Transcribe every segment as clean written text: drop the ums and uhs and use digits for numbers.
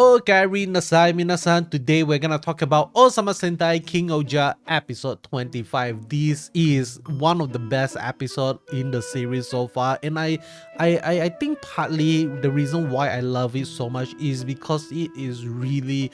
Okay, minasan. Today we're gonna talk about Ohsama Sentai King-Ohger episode 25. This is one of the best episodes in the series so far, and I think partly the reason why I love it so much is because it is really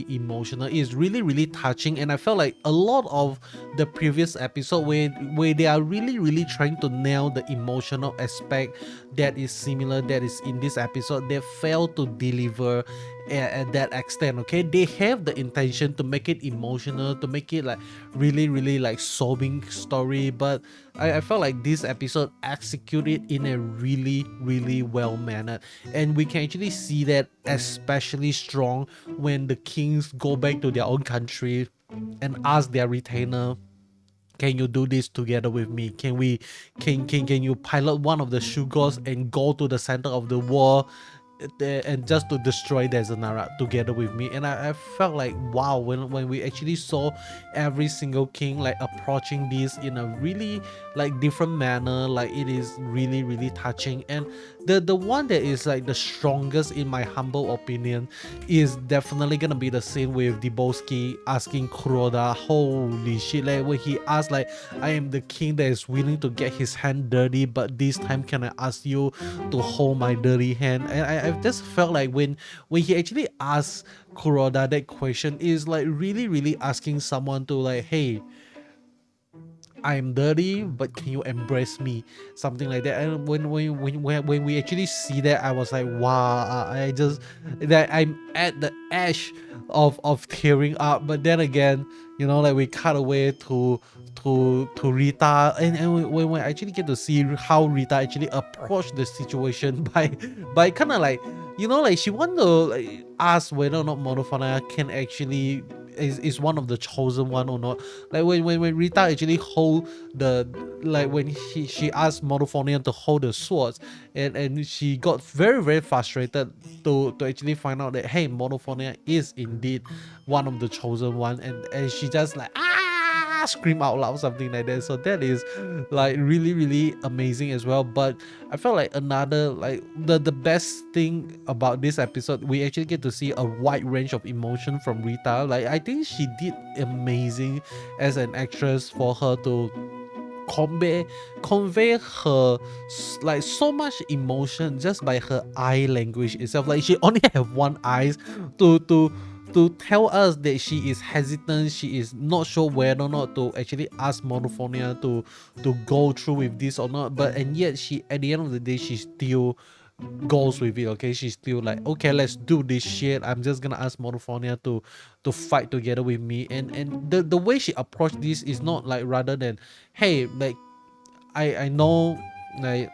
emotional. It's really touching, and I felt like a lot of the previous episode where they are really trying to nail the emotional aspect that is similar that is in this episode, they fail to deliver at that extent. Okay, they have the intention to make it emotional, to make it like really like sobbing story, but I felt like this episode executed in a really well mannered, and we can actually see that especially strong when the kings go back to their own country and ask their retainer, can you do this together with me? Can you pilot one of the Shugos and go to the center of the war and just to destroy Desanara together with me? And I felt like wow, when we actually saw every single king like approaching this in a really like different manner, like it is really touching. And the one that is like the strongest in my humble opinion is definitely gonna be the scene with Dibowski asking Kuroda, holy shit, like when he asked like, I am the king that is willing to get his hand dirty, but this time can I ask you to hold my dirty hand? And I just felt like when he actually asked Kuroda that question, is like really asking someone to like, hey, I'm dirty, but can you embrace me? Something like that. And when we actually see that, I was like, wow, I just that I'm at the edge of tearing up. But then again, you know, like we cut away to Rita, and when we actually get to see how Rita actually approached the situation by kind of like, you know, like she wanted to like ask whether or not Monofana can actually is one of the chosen one or not. Like when Rita actually hold the, like when she asked Monophonia to hold the swords, and she got very frustrated to actually find out that hey, Monophonia is indeed one of the chosen one, and she just like scream out loud, something like that. So that is like really amazing as well. But I felt like another like the best thing about this episode, we actually get to see a wide range of emotion from Rita. Like I think she did amazing as an actress for her to convey her like so much emotion just by her eye language itself. Like she only have one eyes to tell us that she is hesitant, she is not sure whether or not to actually ask Monophonia to go through with this or not, but and yet she, at the end of the day, she still goes with it. Okay, she's still like, okay, let's do this shit. I'm just gonna ask Monophonia to fight together with me. And the way she approached this is not like, rather than, hey, like I know, like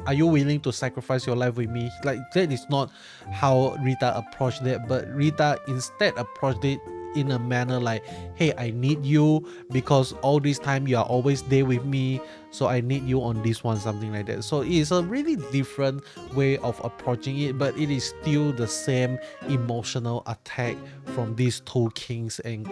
are you willing to sacrifice your life with me? Like that is not how Rita approached it, but Rita instead approached it in a manner like, hey, I need you because all this time you are always there with me, so I need you on this one, something like that. So it's a really different way of approaching it, but it is still the same emotional attack from these two kings. And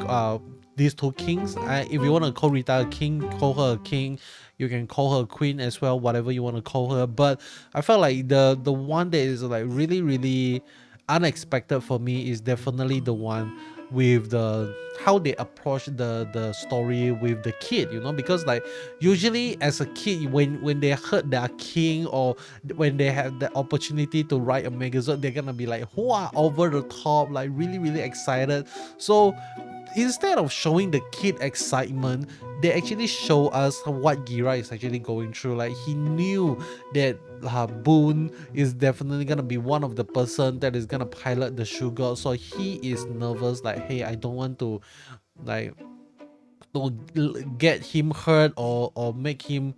these two kings, if you want to call Rita a king, call her a king. You can call her a queen as well, whatever you want to call her. But I felt like the one that is like really unexpected for me is definitely the one with the how they approach the story with the kid, you know, because like usually as a kid, when they heard their king, or when they have the opportunity to ride a Megazord, they're gonna be like, wow, over the top, like really excited. So instead of showing the kid excitement, they actually show us what Gira is actually going through. Like he knew that Boone is definitely gonna be one of the person that is gonna pilot the sugar, so he is nervous, like, hey, I don't want to like to get him hurt or make him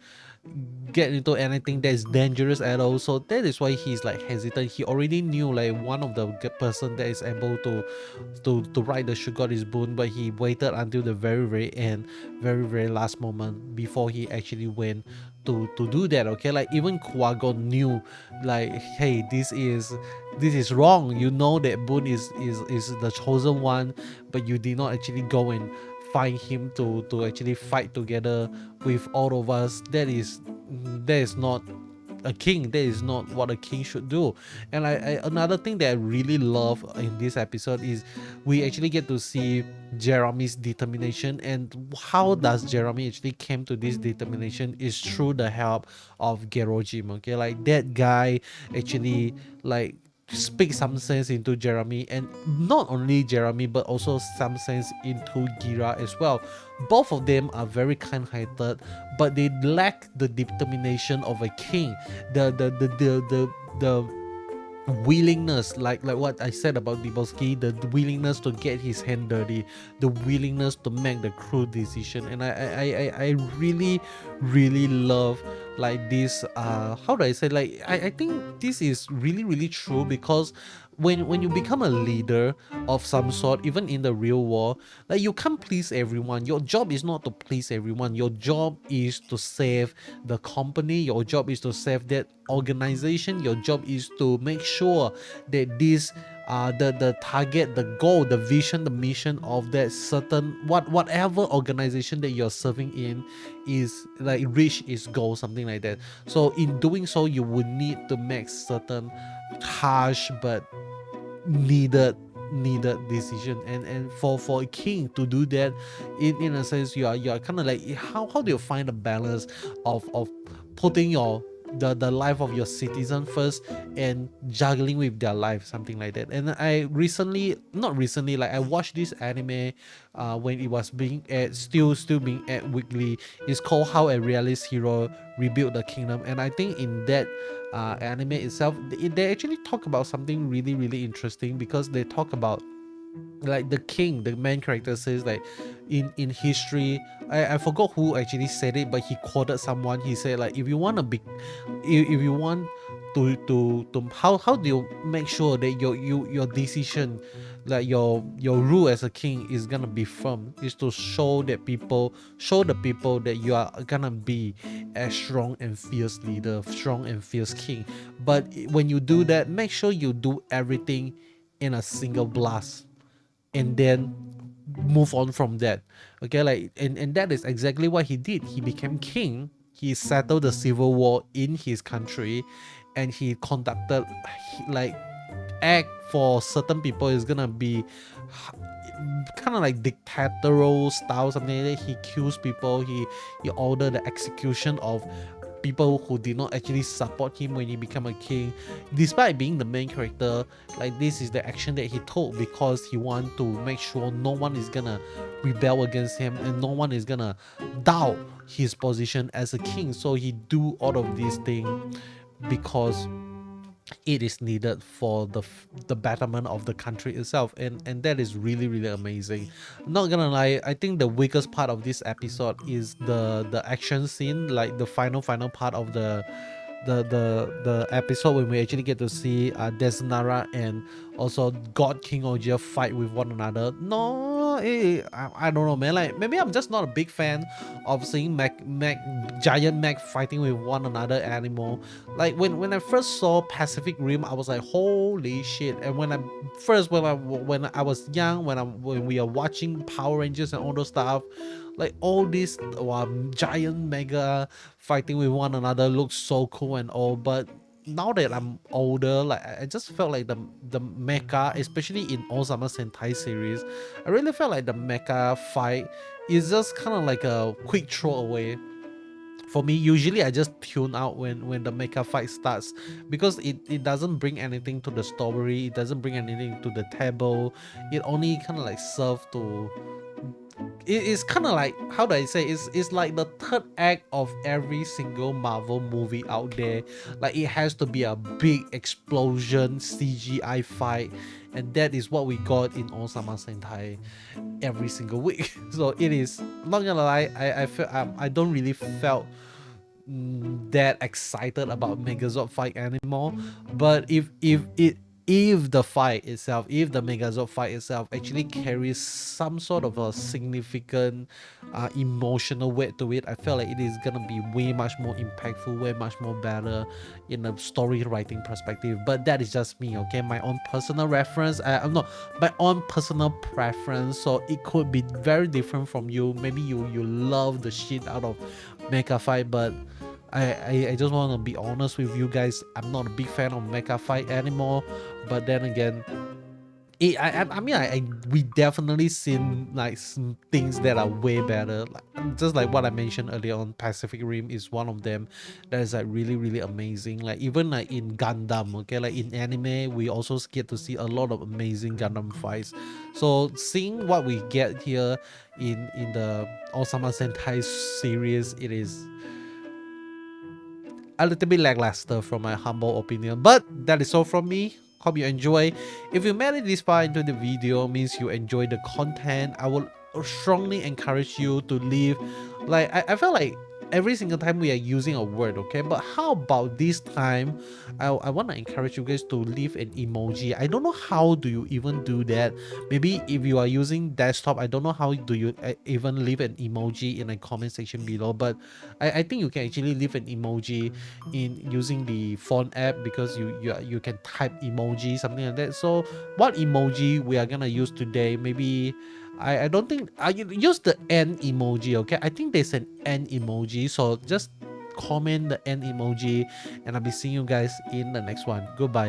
get into anything that's dangerous at all. So that is why he's like hesitant. He already knew like one of the person that is able to ride the sugar is Boone, but he waited until the very end, very last moment before he actually went to do that. Okay, like even Kuago knew like, hey, this is wrong. You know that Boone is the chosen one, but you did not actually go and find him to actually fight together with all of us. That is not a king. That is not what a king should do. And another thing that I really love in this episode is we actually get to see Jeremy's determination, and how does Jeremy actually came to this determination is through the help of Gerojim. Okay, like that guy actually like speak some sense into Jeremy, and not only Jeremy but also some sense into Gira as well. Both of them are very kind-hearted, but they lack the determination of a king. The willingness, like what I said about Dibowski, the willingness to get his hand dirty, the willingness to make the cruel decision. And I really love like this, how do I say, like I think this is really true, because when you become a leader of some sort, even in the real world, like you can't please everyone. Your job is not to please everyone. Your job is to save the company. Your job is to save that organization. Your job is to make sure that this the target, the goal, the vision, the mission of that certain whatever organization that you're serving in is like reach its goal, something like that. So in doing so, you would need to make certain harsh but needed decision, and for a king to do that, in a sense, you are kind of like, how do you find a balance of putting the life of your citizen first and juggling with their life, something like that. And I not recently, like I watched this anime when it was being aired, still being aired weekly. It's called How a Realist Hero Rebuilt the Kingdom, and I think in that anime itself, they actually talk about something really interesting, because they talk about like the king, the main character says, like in history, I forgot who actually said it, but he quoted someone. He said, like, if you want to be, if you want to how do you make sure that your decision, like your rule as a king is gonna be firm, is to show the people that you are gonna be a strong and fierce leader, strong and fierce king. But when you do that, make sure you do everything in a single blast, and then move on from that. Okay, like, and that is exactly what he did. He became king. He settled the civil war in his country, and he conducted like act for certain people is gonna be kind of like dictatorial style, something like that. He kills people. He ordered the execution of people who did not actually support him when he became a king. Despite being the main character, like, this is the action that he took because he wanted to make sure no one is gonna rebel against him and no one is gonna doubt his position as a king. So he do all of these things because it is needed for the betterment of the country itself, and that is really amazing. Not gonna lie, I think the weakest part of this episode is the action scene, like the final part of the episode, when we actually get to see Desanara and also God King-Ohger fight with one another. I don't know, man. Like, maybe I'm just not a big fan of seeing giant mech fighting with one another animal. Like, when I first saw Pacific Rim, I was like, holy shit. And when I was young, when we are watching Power Rangers and all those stuff, like all these giant mega fighting with one another looks so cool and all. But now that I'm older, like, I just felt like the mecha, especially in Ohsama Sentai series, I really felt like the mecha fight is just kind of like a quick throwaway. For me, usually I just tune out when the mecha fight starts, because it doesn't bring anything to the story, it doesn't bring anything to the table. It only kind of like serve to, it's kind of like, how do I say, it's like the third act of every single Marvel movie out there. Like, it has to be a big explosion CGI fight, and that is what we got in Ohsama Sentai every single week. So it is, not gonna lie, I feel I don't really felt that excited about Megazord fight anymore. But if the fight itself, if the Megazord fight itself actually carries some sort of a significant emotional weight to it, I feel like it is gonna be way much more impactful, way much more better in a story writing perspective. But that is just me, okay? My own personal reference, my own personal preference. So it could be very different from you. Maybe you love the shit out of mecha fight, but I just want to be honest with you guys. I'm not a big fan of mecha fight anymore, but then again, we definitely seen like some things that are way better. Just like what I mentioned earlier on, Pacific Rim is one of them that is like really amazing. Like even like in Gundam, okay, like in anime, we also get to see a lot of amazing Gundam fights. So seeing what we get here in the Ohsama Sentai series, it is a little bit lackluster from my humble opinion, but that is all from me. Hope you enjoy. If you made it this far into the video, means you enjoy the content. I will strongly encourage you to leave, like I feel like every single time we are using a word, okay, but how about this time I want to encourage you guys to leave an emoji. I don't know how do you even do that. Maybe if you are using desktop, I don't know how do you even leave an emoji in a comment section below, but I think you can actually leave an emoji in using the phone app, because you can type emoji, something like that. So what emoji we are gonna use today? Maybe I don't think I use the N emoji, okay? I think there's an N emoji, so just comment the N emoji, and I'll be seeing you guys in the next one. Goodbye.